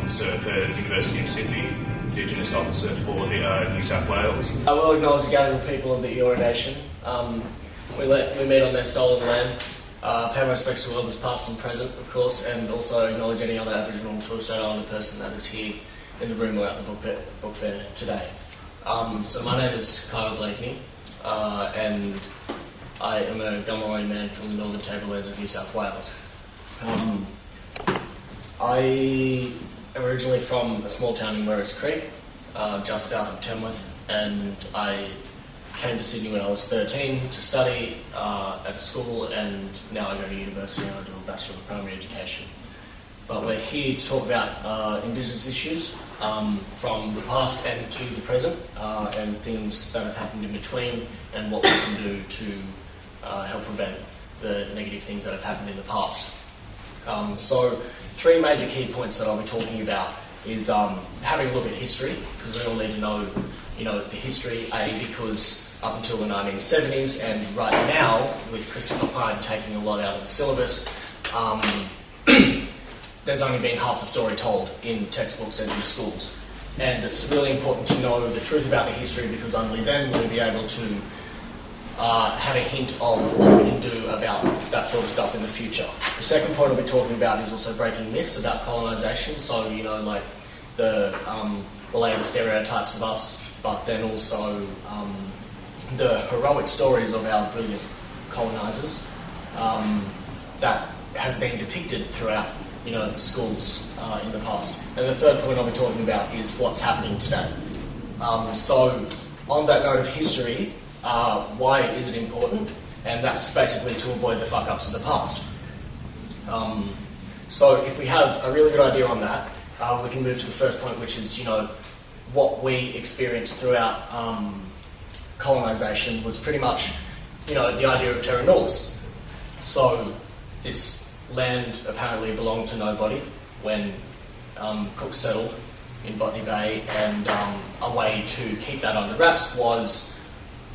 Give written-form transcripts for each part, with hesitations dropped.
Officer for the University of Sydney, Indigenous Officer for the New South Wales. I will acknowledge the Gadigal people of the Eora Nation. We meet on their stolen land. Pay my respects to elders past and present, of course, and also acknowledge any other Aboriginal and Torres Strait Islander person that is here in the room or at the book fair today. So my name is Kyle Blakeney, and I am a Gummeroi man from the Northern Tablelands of New South Wales. I am originally from a small town in Werris Creek, just south of Tamworth, and I came to Sydney when I was 13 to study at a school, and now I go to university and I do a Bachelor of Primary Education. But we're here to talk about Indigenous issues from the past and to the present, and things that have happened in between, and what we can do to help prevent the negative things that have happened in the past. So, three major key points that I'll be talking about is having a look at history, because we all need to know, the history, because up until the 1970s, and right now, with Christopher Pyne taking a lot out of the syllabus, there's only been half the story told in textbooks and in schools. And it's really important to know the truth about the history, because only then we'll be able to have a hint of what we can do about that sort of stuff in the future. The second point I'll be talking about is also breaking myths about colonisation, so, like the related stereotypes of us, but then also the heroic stories of our brilliant colonisers that has been depicted throughout schools in the past. And the third point I'll be talking about is what's happening today. So on that note of history, why is it important? And that's basically to avoid the fuck-ups of the past. So if we have a really good idea on that, we can move to the first point, which is, what we experienced throughout colonisation was pretty much, the idea of terra nullius. So this land apparently belonged to nobody when Cook settled in Botany Bay, and a way to keep that under wraps was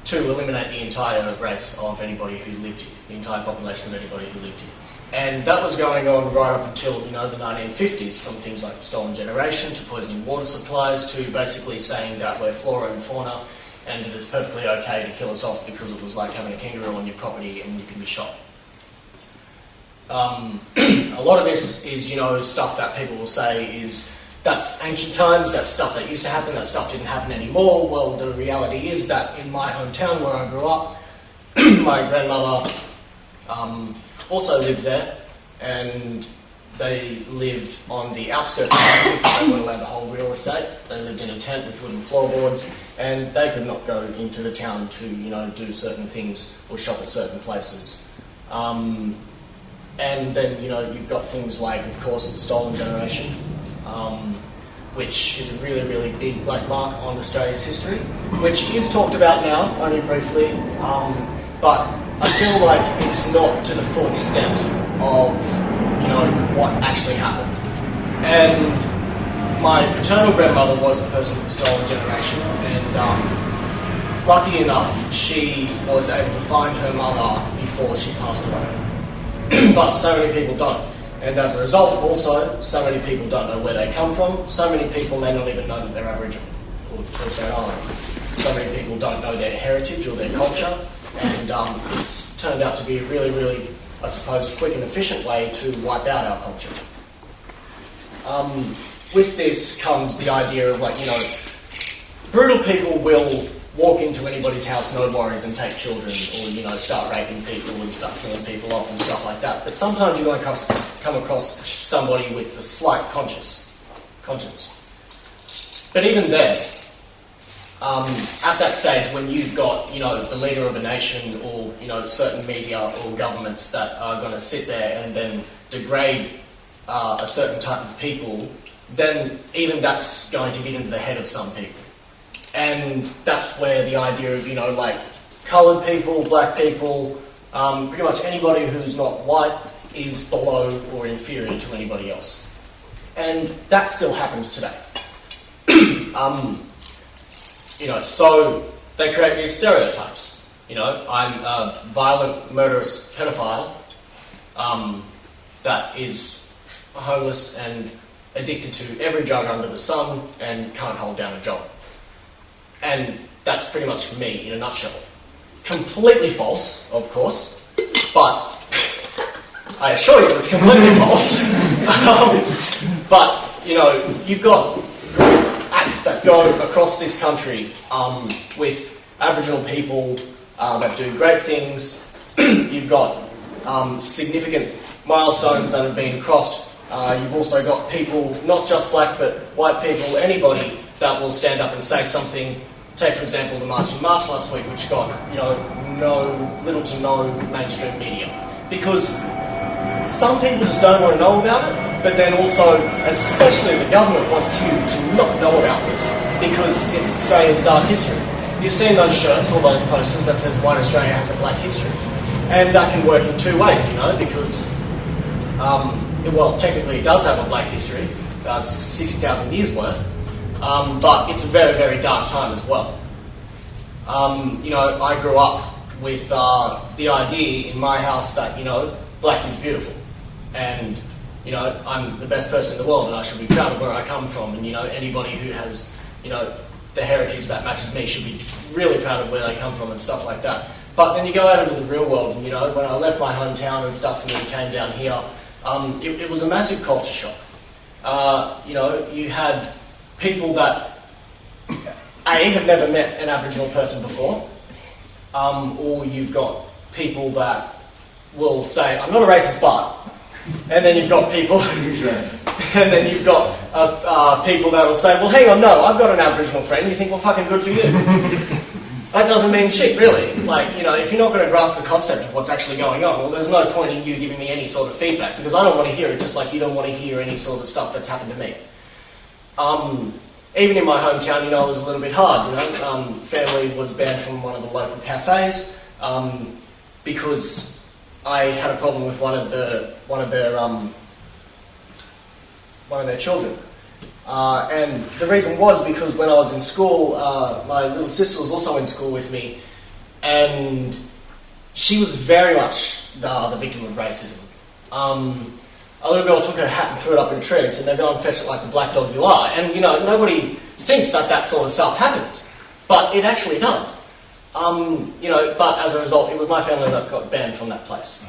to eliminate the entire race of anybody who lived here, the entire population of anybody who lived here. And that was going on right up until, the 1950s, from things like stolen generation to poisoning water supplies to basically saying that we're flora and fauna and it is perfectly okay to kill us off because it was like having a kangaroo on your property and you can be shot. A lot of this is, stuff that people will say is, that's ancient times, that's stuff that used to happen, that stuff didn't happen anymore. Well, the reality is that in my hometown where I grew up, my grandmother also lived there, and they lived on the outskirts of town because they weren't allowed to hold real estate. They lived in a tent with wooden floorboards, and they could not go into the town to, do certain things or shop at certain places. And then, you've got things like, of course, the stolen generation, which is a really, really big black mark on Australia's history, which is talked about now, only briefly, but I feel like it's not to the full extent of, what actually happened. And my paternal grandmother was a person of the stolen generation, and lucky enough, she was able to find her mother before she passed away. But so many people don't. And as a result, also, so many people don't know where they come from. So many people may not even know that they're Aboriginal or Torres Strait Islander. So many people don't know their heritage or their culture. And it's turned out to be a really, really, I suppose, quick and efficient way to wipe out our culture. With this comes the idea of, brutal people will walk into anybody's house, no worries, and take children, or, start raping people and start killing people off and stuff like that. But sometimes you're going to come across somebody with a slight conscience. But even then, at that stage when you've got, the leader of a nation or, certain media or governments that are going to sit there and then degrade a certain type of people, then even that's going to get into the head of some people. And that's where the idea of, coloured people, black people, pretty much anybody who's not white is below or inferior to anybody else. And that still happens today. So they create these stereotypes. I'm a violent, murderous pedophile that is homeless and addicted to every drug under the sun, and can't hold down a job. And that's pretty much me in a nutshell. Completely false, of course, but I assure you it's completely false. But, you know, you've got acts that go across this country with Aboriginal people that do great things. You've got significant milestones that have been crossed. You've also got people, not just black, but white people, anybody that will stand up and say something. Take, for example, the March in March last week, which got, you know, little to no mainstream media. Because some people just don't want to know about it, but then also, especially the government wants you to not know about this, because it's Australia's dark history. You've seen those shirts, all those posters that says White Australia has a black history. And that can work in two ways, you know, because, well, technically it does have a black history, 60,000 years worth, but it's a very, very dark time as well. You know, I grew up with the idea in my house that, you know, black is beautiful, and, you know, I'm the best person in the world and I should be proud of where I come from, and, you know, anybody who has, you know, the heritage that matches me should be really proud of where they come from and stuff like that. But then you go out into the real world, and, you know, when I left my hometown and stuff and then came down here, it was a massive culture shock. You know, you had people that, A, have never met an Aboriginal person before, or you've got people that will say, I'm not a racist, but, and then you've got people, and then you've got people that will say, well, hang on, no, I've got an Aboriginal friend. You think, well, fucking good for you. That doesn't mean shit, really. Like, you know, if you're not going to grasp the concept of what's actually going on, well, there's no point in you giving me any sort of feedback, because I don't want to hear it, just like you don't want to hear any sort of stuff that's happened to me. Even in my hometown, you know, it was a little bit hard, you know. Family was banned from one of the local cafes because I had a problem with one of their children. And the reason was because when I was in school, my little sister was also in school with me, and she was very much the victim of racism. A little girl took her hat and threw it up in a tree and said, now go and fetch it like the black dog you are. And, you know, nobody thinks that that sort of stuff happens, but it actually does. You know, but as a result, it was my family that got banned from that place.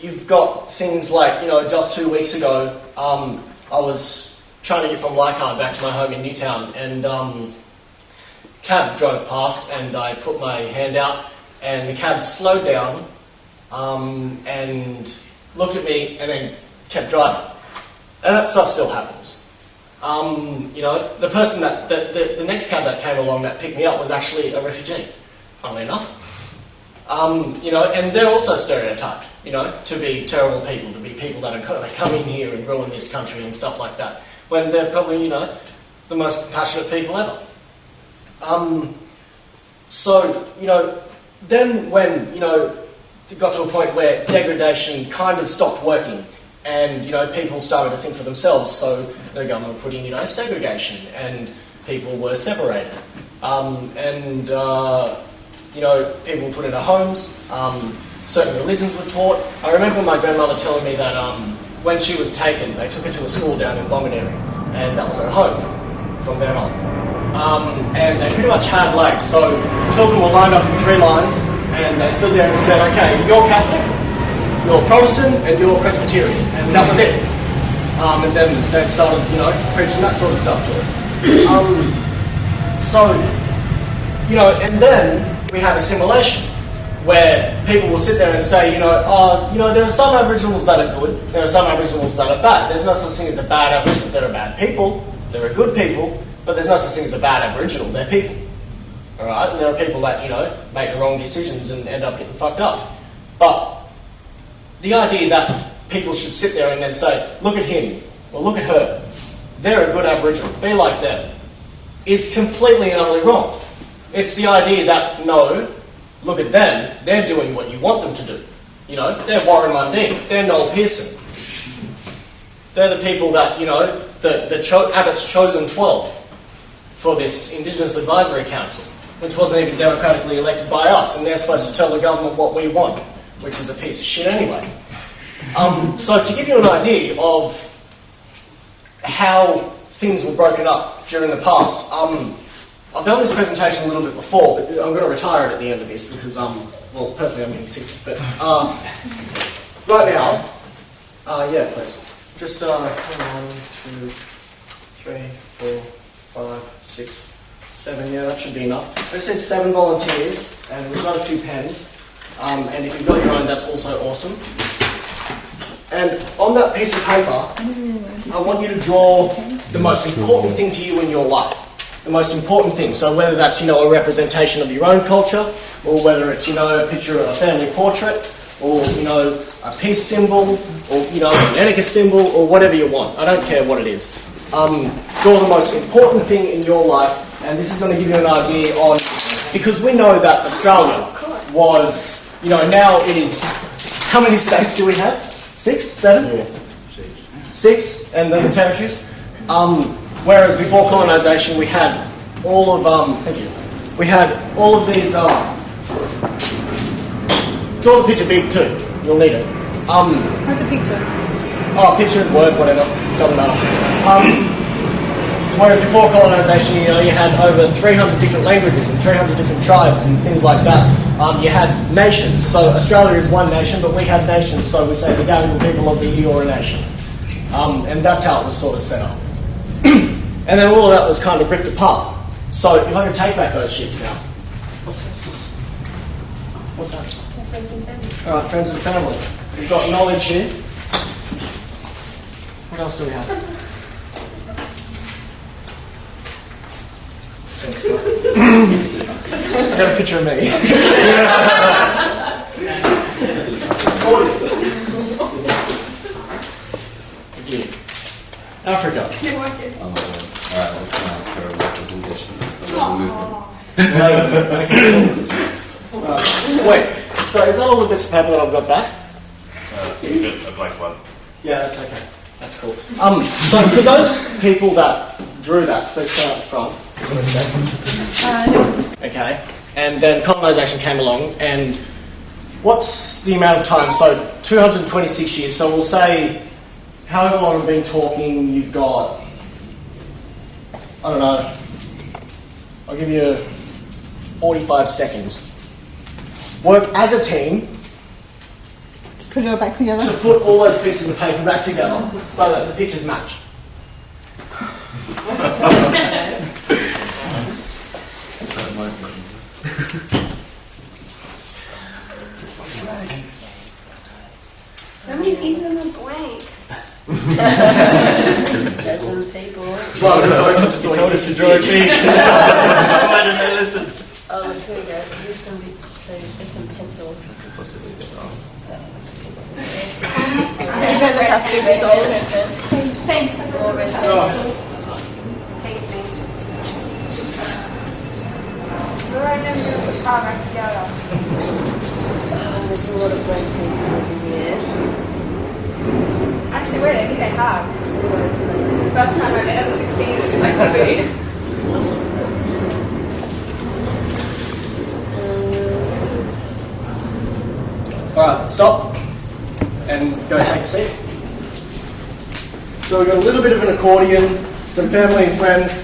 You've got things like, you know, just 2 weeks ago, I was trying to get from Leichhardt back to my home in Newtown, and cab drove past, and I put my hand out, and the cab slowed down and looked at me, and then kept driving. And that stuff still happens. You know, the person that the next cab that came along that picked me up was actually a refugee, funnily enough. You know, and they're also stereotyped, you know, to be terrible people, to be people that are going to come in here and ruin this country and stuff like that, when they're probably, you know, the most compassionate people ever. So, you know, then when, you know, it got to a point where degradation kind of stopped working, and, you know, people started to think for themselves, so the government put in, you know, segregation, and people were separated. You know, people were put into homes, certain religions were taught. I remember my grandmother telling me that when she was taken, they took her to a school down in Bomaderry, and that was her home from then on. And they pretty much had, like, so children were lined up in 3 lines, and they stood there and said, okay, you're Catholic, you're Protestant, and you're Presbyterian, and that was it. And then they started, you know, preaching that sort of stuff to it. So, you know, and then we had assimilation, where people will sit there and say, you know, there are some Aboriginals that are good, there are some Aboriginals that are bad. There's no such thing as a bad Aboriginal. There are bad people, there are good people, but there's no such thing as a bad Aboriginal. They're people. Alright? And there are people that, you know, make the wrong decisions and end up getting fucked up. But the idea that people should sit there and then say, look at him, or look at her, they're a good Aboriginal, be like them, is completely and utterly wrong. It's the idea that, no, look at them, they're doing what you want them to do. You know, they're Warren Mundine, they're Noel Pearson. They're the people that, you know, Abbott's chosen 12 for this Indigenous Advisory Council, which wasn't even democratically elected by us, and they're supposed to tell the government what we want, which is a piece of shit anyway. So to give you an idea of how things were broken up during the past. I've done this presentation a little bit before, but I'm going to retire it at the end of this because, well, personally I'm getting sick. But right now, yeah, please. Just 1, 2, 3, 4, 5, 6, 7. Yeah, that should be enough. I just said 7 volunteers, and we've got a few pens. And if you've got your own, that's also awesome. And on that piece of paper, I want you to draw the most important thing to you in your life. The most important thing. So whether that's, a representation of your own culture, or whether it's, a picture of a family portrait, or, a peace symbol, or, an anarchist symbol, or whatever you want. I don't care what it is. Draw the most important thing in your life, and this is going to give you an idea on, because we know that Australia was, now it is, how many states do we have? 6? 7? Yeah. 6, and then the territories. Whereas before colonisation, we had all of thank you. We had all of these. Draw the picture big too. You'll need it. What's a picture? Oh, picture, word, whatever. Doesn't matter. Whereas before colonisation, you had over 300 different languages and 300 different tribes and things like that. You had nations. So Australia is one nation, but we had nations. So we say the Gadigal people of the Eora Nation, and that's how it was sort of set up. And then all of that was kind of ripped apart. So if I can take back those ships now. What's that? Friends and family. Alright, friends and family. We've got knowledge here. What else do we have? I got a picture of me. Thank you. Africa. Alright, let's not show a representation of the movement. Wait, so is that all the bits of paper that I've got back? A blank one. Yeah, that's okay. That's cool. So for those people that drew that, please stand up front. For a second. Okay. And then colonisation came along, and what's the amount of time? So 226 years. So we'll say, however long I've been talking, you've got, I don't know, I'll give you 45 seconds. Work as a team Put it all back together. to put all those pieces of paper back together so that the pictures match. So many people in the blank. Dozen people. Well, I told us to draw a sheet. Why didn't they listen? Oh, look, here we go. Here's some bits, so there's some pencil. Possibly get wrong. Thanks. More red pencil. Thanks, We're right now going to put the car back together. There's a lot of blank pieces over here. Actually, wait, I think I have. It's the first time I've ever succeeded in my food. Alright, stop. And go take a seat. So we've got a little bit of an accordion, some family and friends.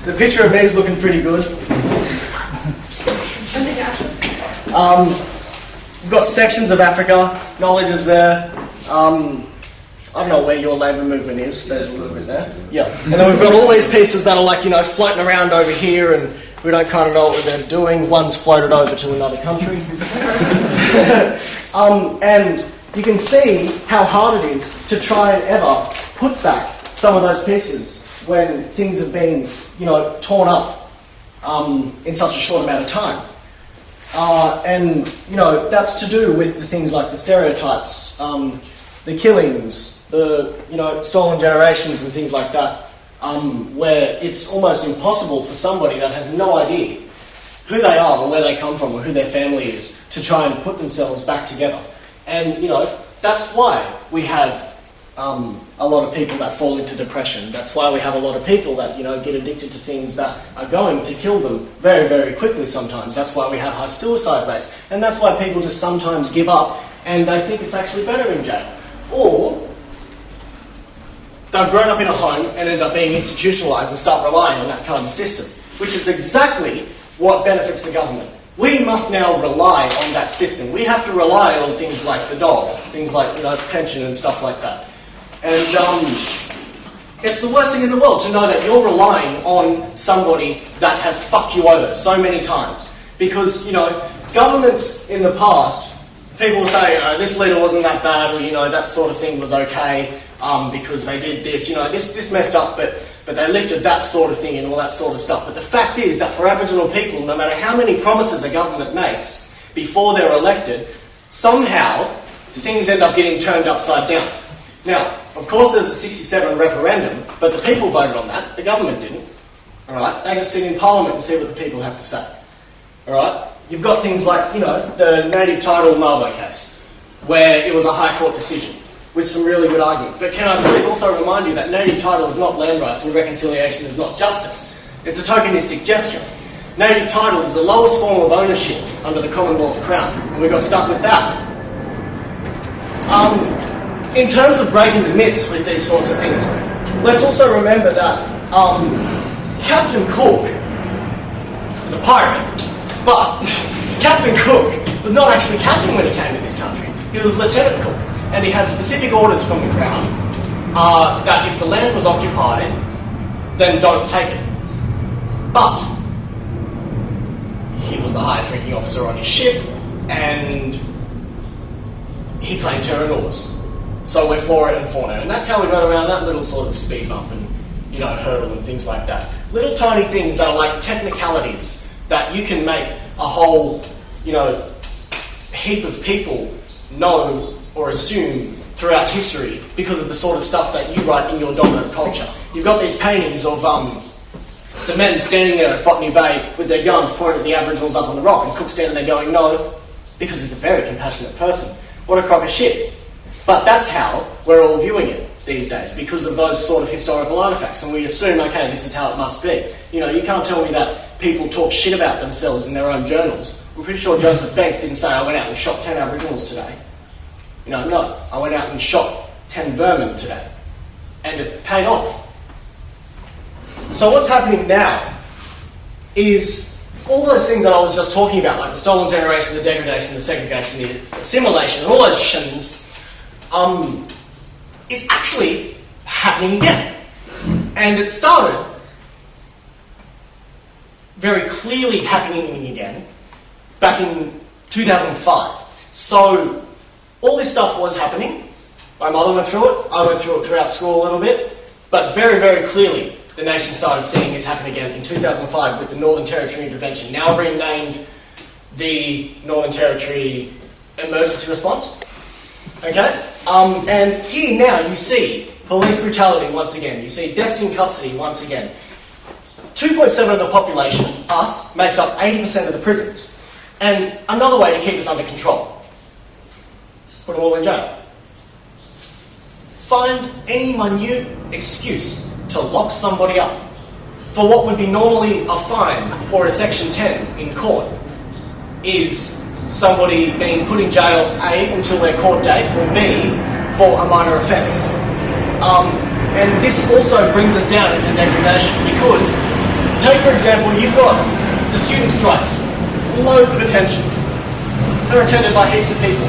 The picture of me is looking pretty good. We've got sections of Africa, knowledge is there. I don't know where your labour movement is, there's a little bit there. Yeah. And then we've got all these pieces that are like, floating around over here, and we don't kind of know what they're doing. One's floated over to another country. And you can see how hard it is to try and ever put back some of those pieces when things have been, torn up in such a short amount of time. And that's to do with the things like the stereotypes, the killings, the stolen generations and things like that, where it's almost impossible for somebody that has no idea who they are or where they come from or who their family is to try and put themselves back together. And that's why we have a lot of people that fall into depression. That's why we have a lot of people that get addicted to things that are going to kill them very, very quickly sometimes. That's why we have high suicide rates. And that's why people just sometimes give up and they think it's actually better in jail. Or they've grown up in a home and end up being institutionalised and start relying on that kind of system, which is exactly what benefits the government. We must now rely on that system. We have to rely on things like the dole, things like pension and stuff like that. And it's the worst thing in the world to know that you're relying on somebody that has fucked you over so many times. Because, governments in the past, people will say, this leader wasn't that bad, or, that sort of thing was okay because they did this, this messed up, but they lifted that sort of thing and all that sort of stuff. But the fact is that for Aboriginal people, no matter how many promises a government makes before they're elected, somehow things end up getting turned upside down. Now, of course there's a 67 referendum, but the people voted on that, the government didn't. Alright, they just sit in Parliament and see what the people have to say. Alright, you've got things like, the native title Mabo case, where it was a High Court decision with some really good argument. But can I please also remind you that native title is not land rights and reconciliation is not justice. It's a tokenistic gesture. Native title is the lowest form of ownership under the Commonwealth Crown, and we got stuck with that. In terms of breaking the myths with these sorts of things, let's also remember that Captain Cook was a pirate, but Captain Cook was not actually captain when he came to this country. He was Lieutenant Cook, and he had specific orders from the Crown that if the land was occupied, then don't take it. But he was the highest ranking officer on his ship, and he claimed terra nullius. So we're for it and for it. And that's how we got around that little sort of speed bump and, hurdle and things like that. Little tiny things that are like technicalities that you can make a whole, heap of people know or assume throughout history because of the sort of stuff that you write in your dominant culture. You've got these paintings of the men standing there at Botany Bay with their guns pointed at the Aboriginals up on the rock, and Cook standing there going, no, because he's a very compassionate person. What a crock of shit. But that's how we're all viewing it these days, because of those sort of historical artefacts, and we assume, okay, this is how it must be. You can't tell me that people talk shit about themselves in their own journals. I'm pretty sure Joseph Banks didn't say, I went out and shot 10 Aboriginals today. No, I went out and shot 10 vermin today. And it paid off. So what's happening now is all those things that I was just talking about, like the stolen generation, the degradation, the segregation, the assimilation, and all those shins, is actually happening again. And it started very clearly happening again back in 2005. So all this stuff was happening. My mother went through it. I went through it throughout school a little bit. But very, very clearly, the nation started seeing this happen again in 2005 with the Northern Territory intervention, now renamed the Northern Territory Emergency Response. Okay? And here now you see police brutality once again. You see destined custody once again. 2.7% of the population, us, makes up 80% of the prisons. And another way to keep us under control: put them all in jail. Find any minute excuse to lock somebody up for what would be normally a fine or a Section 10 in court is somebody being put in jail, A, until their court date, or B, for a minor offence. And this also brings us down into degradation because, take for example, you've got the student strikes, loads of attention. They're attended by heaps of people.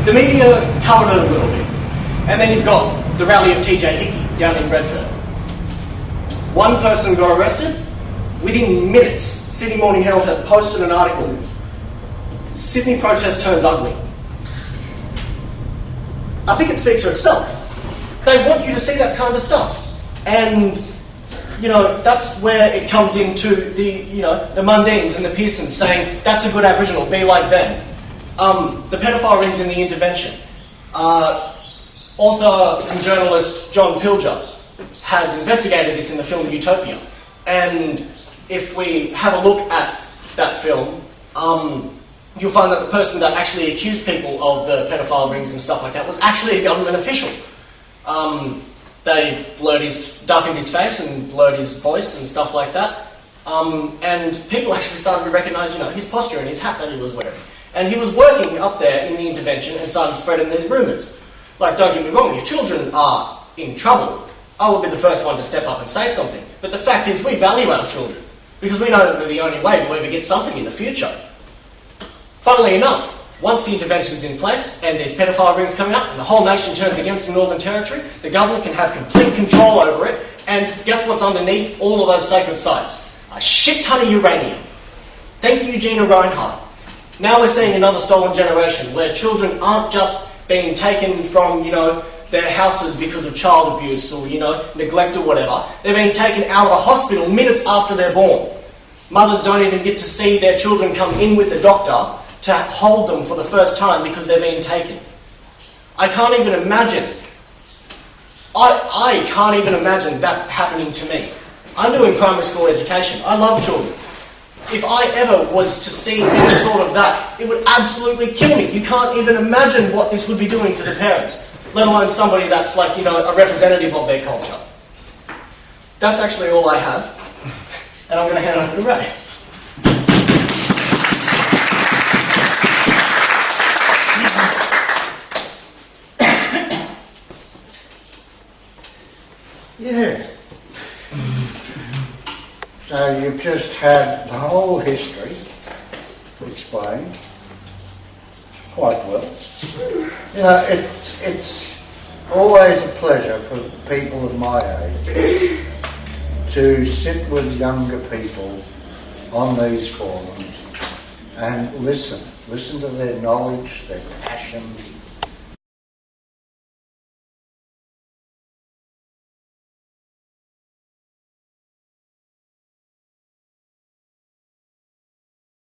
The media covered it a little bit. And then you've got the rally of TJ Hickey down in Redfern. One person got arrested. Within minutes, Sydney Morning Herald had posted an article, Sydney protest turns ugly. I think it speaks for itself. They want you to see that kind of stuff. And, that's where it comes into the Mundines and the Pearsons saying, that's a good Aboriginal, be like them. The pedophile rings in the intervention. Author and journalist John Pilger has investigated this in the film Utopia. And if we have a look at that film, you'll find that the person that actually accused people of the pedophile rings and stuff like that was actually a government official. They darkened his face and blurred his voice and stuff like that. And people actually started to recognise, his posture and his hat that he was wearing. And he was working up there in the intervention and started spreading these rumours. Like, don't get me wrong, if children are in trouble, I will be the first one to step up and say something. But the fact is, we value our children because we know that they're the only way to ever get something in the future. Funnily enough, once the intervention's in place and there's pedophile rings coming up and the whole nation turns against the Northern Territory, the government can have complete control over it, and guess what's underneath all of those sacred sites? A shit ton of uranium. Thank you, Gina Reinhardt. Now we're seeing another stolen generation where children aren't just being taken from, their houses because of child abuse or, neglect or whatever. They're being taken out of the hospital minutes after they're born. Mothers don't even get to see their children come in with the doctor to hold them for the first time because they're being taken. I can't even imagine. I can't even imagine that happening to me. I'm doing primary school education. I love children. If I ever was to see any sort of that, it would absolutely kill me. You can't even imagine what this would be doing to the parents, let alone somebody that's like, a representative of their culture. That's actually all I have. And I'm going to hand over to Ray. Yeah. So you've just had the whole history explained quite well. It's always a pleasure for people of my age to sit with younger people on these forums and listen to their knowledge, their passion,